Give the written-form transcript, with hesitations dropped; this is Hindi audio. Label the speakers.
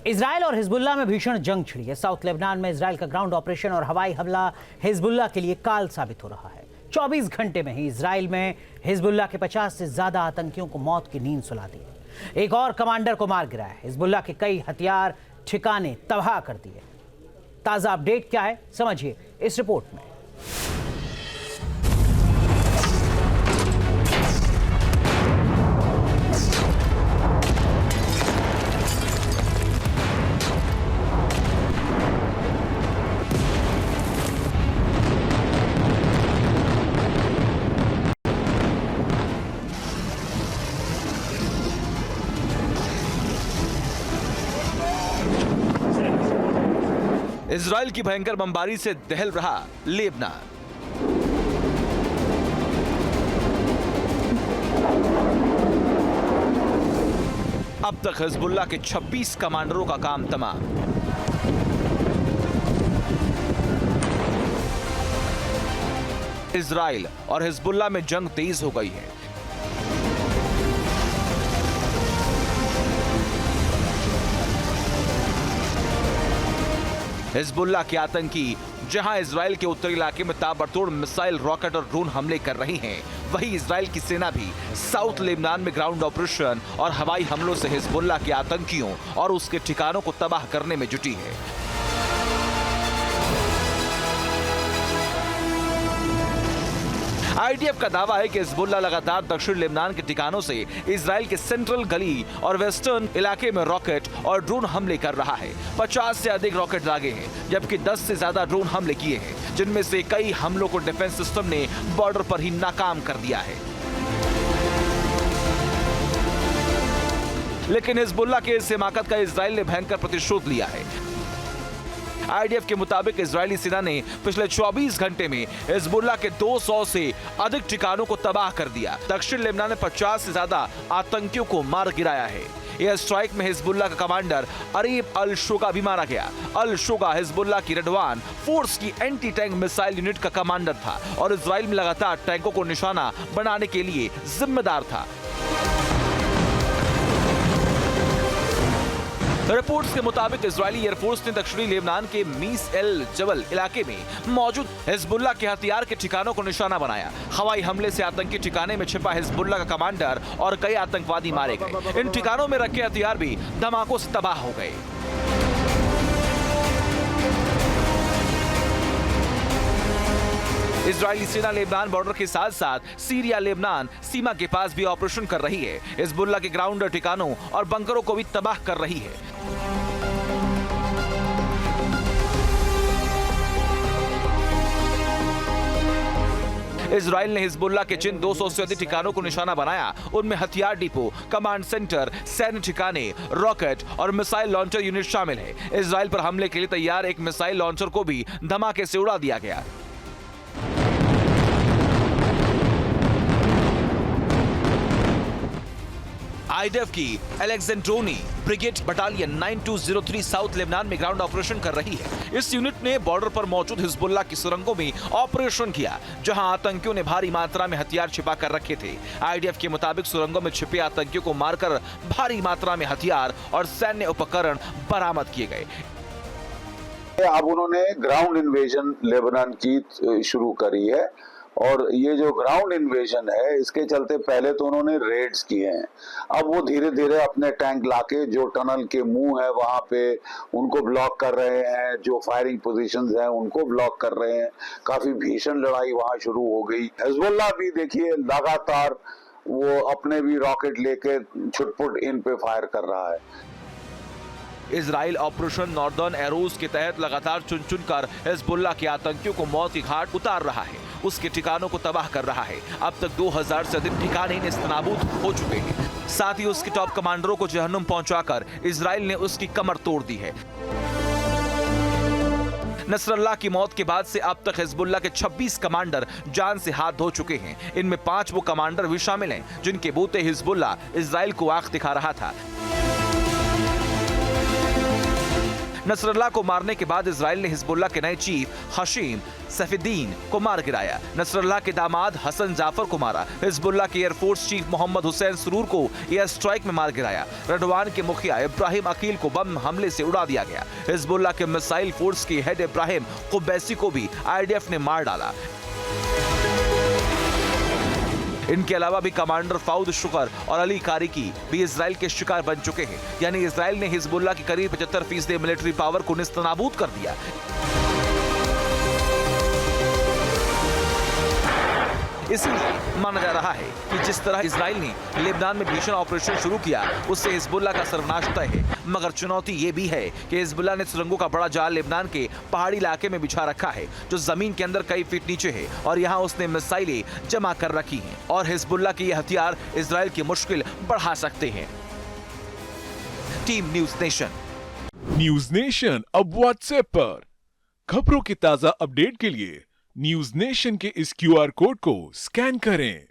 Speaker 1: इजराइल और हिजबुल्ला में भीषण जंग छिड़ी है। साउथ लेबनान में इजराइल का ग्राउंड ऑपरेशन और हवाई हमला हिजबुल्ला के लिए काल साबित हो रहा है। 24 घंटे में ही इजराइल में हिजबुल्ला के 50 से ज्यादा आतंकियों को मौत की नींद सुला दी है। एक और कमांडर को मार गिराया है। हिजबुल्ला के कई हथियार ठिकाने तबाह कर दिए। ताजा अपडेट क्या है, समझिए इस रिपोर्ट में।
Speaker 2: इजराइल की भयंकर बमबारी से दहल रहा लेबनान। अब तक हिजबुल्ला के 26 कमांडरों का काम तमाम। इजराइल और हिजबुल्ला में जंग तेज हो गई है। हिजबुल्ला के आतंकी जहां इजराइल के उत्तरी इलाके में ताबड़तोड़ मिसाइल, रॉकेट और ड्रोन हमले कर रही हैं, वहीं इजराइल की सेना भी साउथ लेबनान में ग्राउंड ऑपरेशन और हवाई हमलों से हिजबुल्ला के आतंकियों और उसके ठिकानों को तबाह करने में जुटी है। आईडीएफ का दावा है कि हिजबुल्ला लगातार दक्षिण लेबनान के ठिकानों से इजराइल के सेंट्रल गली और वेस्टर्न इलाके में रॉकेट और ड्रोन हमले कर रहा है। 50 से अधिक रॉकेट दागे हैं, जबकि 10 से ज्यादा ड्रोन हमले किए हैं, जिनमें से कई हमलों को डिफेंस सिस्टम ने बॉर्डर पर ही नाकाम कर दिया है। लेकिन हिजबुल्ला के इस हिमाकत का इजराइल ने भयंकर प्रतिशोध लिया है। आईडीएफ के मुताबिक इजरायली सेना ने पिछले 24 घंटे में हिजबुल्ला के 200 से अधिक ठिकानों को तबाह कर दिया। दक्षिण लेबनान में 50 से ज्यादा आतंकियों को मार गिराया है। एयर स्ट्राइक में हिजबुल्ला का कमांडर अरीब अल शोगा भी मारा गया। अल शोगा हिजबुल्ला की रेडवान फोर्स की एंटी टैंक मिसाइल यूनिट का कमांडर था और इजराइल में लगातार टैंकों को निशाना बनाने के लिए जिम्मेदार था। रिपोर्ट्स के मुताबिक इजरायली एयरफोर्स ने दक्षिणी लेबनान के मीस एल जबल इलाके में मौजूद हिजबुल्ला के हथियार के ठिकानों को निशाना बनाया। हवाई हमले से आतंकी ठिकाने में छिपा हिजबुल्ला का कमांडर और कई आतंकवादी मारे गए। इन ठिकानों में रखे हथियार भी धमाकों से तबाह हो गए। इजरायली सेना लेबनान बॉर्डर के साथ साथ सीरिया लेबनान सीमा के पास भी ऑपरेशन कर रही है। हिजबुल्ला के ग्राउंड ठिकानों और बंकरों को भी तबाह कर रही है। इजराइल ने हिजबुल्ला के जिन 200 से अधिक ठिकानों को निशाना बनाया, उनमें हथियार डिपो, कमांड सेंटर, सैन्य ठिकाने, रॉकेट और मिसाइल लॉन्चर यूनिट शामिल है। इजराइल पर हमले के लिए तैयार एक मिसाइल लॉन्चर को भी धमाके से उड़ा दिया गया। आईडीएफ की एलेक्जेंड्रोनी ब्रिगेड बटालियन 9203 साउथ लेबनान में ग्राउंड ऑपरेशन कर रही है। इस यूनिट ने बॉर्डर पर मौजूद हिजबुल्ला की सुरंगों में ऑपरेशन किया, जहां आतंकियों ने भारी मात्रा में हथियार छिपा कर रखे थे। आईडीएफ के मुताबिक सुरंगों में छिपे आतंकियों को मारकर भारी मात्रा में हथियार और सैन्य उपकरण बरामद किए गए।
Speaker 3: अब उन्होंने ग्राउंड इन्वेजन लेबनान की शुरू करी है और ये जो ग्राउंड इन्वेजन है, इसके चलते पहले तो उन्होंने रेड्स किए हैं। अब वो धीरे धीरे अपने टैंक लाके जो टनल के मुंह है वहां पे उनको ब्लॉक कर रहे हैं, जो फायरिंग पोजीशंस हैं उनको ब्लॉक कर रहे हैं। काफी भीषण लड़ाई वहां शुरू हो गई। हिजबुल्ला भी देखिए लगातार वो अपने भी रॉकेट लेके छुटपुट इन पे फायर कर रहा है।
Speaker 2: इजराइल ऑपरेशन नॉर्दर्न एरोज के तहत लगातार चुन चुन कर हिजबुल्ला के आतंकियों को मौत की घाट उतार रहा है, उसके ठिकानों को तबाह कर रहा है। अब तक 2000 से अधिक ठिकाने नेस्तनाबूद हो चुके हैं। साथ ही उसके टॉप कमांडरों को जहन्नुम पहुंचाकर इजराइल ने उसकी कमर तोड़ दी है। नसरल्लाह की मौत के बाद से अब तक हिजबुल्ला के 26 कमांडर जान से हाथ धो चुके हैं। इनमें 5 वो कमांडर भी शामिल हैं जिनके बूते हिजबुल्ला इजराइल को आंख दिखा रहा था। नसरल्लाह को मारने के बाद इजराइल ने हिजबुल्लाह के नए चीफ हशीम सफीद्दीन को मार गिराया। नसरल्लाह के दामाद हसन जाफर को मारा। हिजबुल्लाह के एयरफोर्स चीफ मोहम्मद हुसैन सुरूर को एयर स्ट्राइक में मार गिराया। रडवान के मुखिया इब्राहिम अकील को बम हमले से उड़ा दिया गया। हिजबुल्लाह के मिसाइल फोर्स के हेड इब्राहिम कुबैसी को भी आईडीएफ ने मार डाला। इनके अलावा भी कमांडर फाउद शुकर और अली कारिकी भी इजराइल के शिकार बन चुके हैं। यानी इजराइल ने हिजबुल्लाह की करीब 75% मिलिट्री पावर को निस्तनाबूद कर दिया। इसलिए माना जा रहा है कि जिस तरह इजराइल ने लेबनान में भीषण ऑपरेशन शुरू किया, उससे हिजबुल्लाह का सर्वनाश तय है। मगर चुनौती ये भी है कि हिजबुल्लाह ने सुरंगों का बड़ा जाल लेबनान के पहाड़ी इलाके में बिछा रखा है, जो जमीन के अंदर कई फीट नीचे है, और यहाँ उसने मिसाइलें जमा कर रखी हैं। और हिजबुल्लाह के ये हथियार इजराइल की मुश्किल बढ़ा सकते हैं। Team news nation.
Speaker 4: News nation अब व्हाट्सएप पर खबरों की ताजा अपडेट के लिए न्यूज नेशन के इस क्यूआर कोड को स्कैन करें।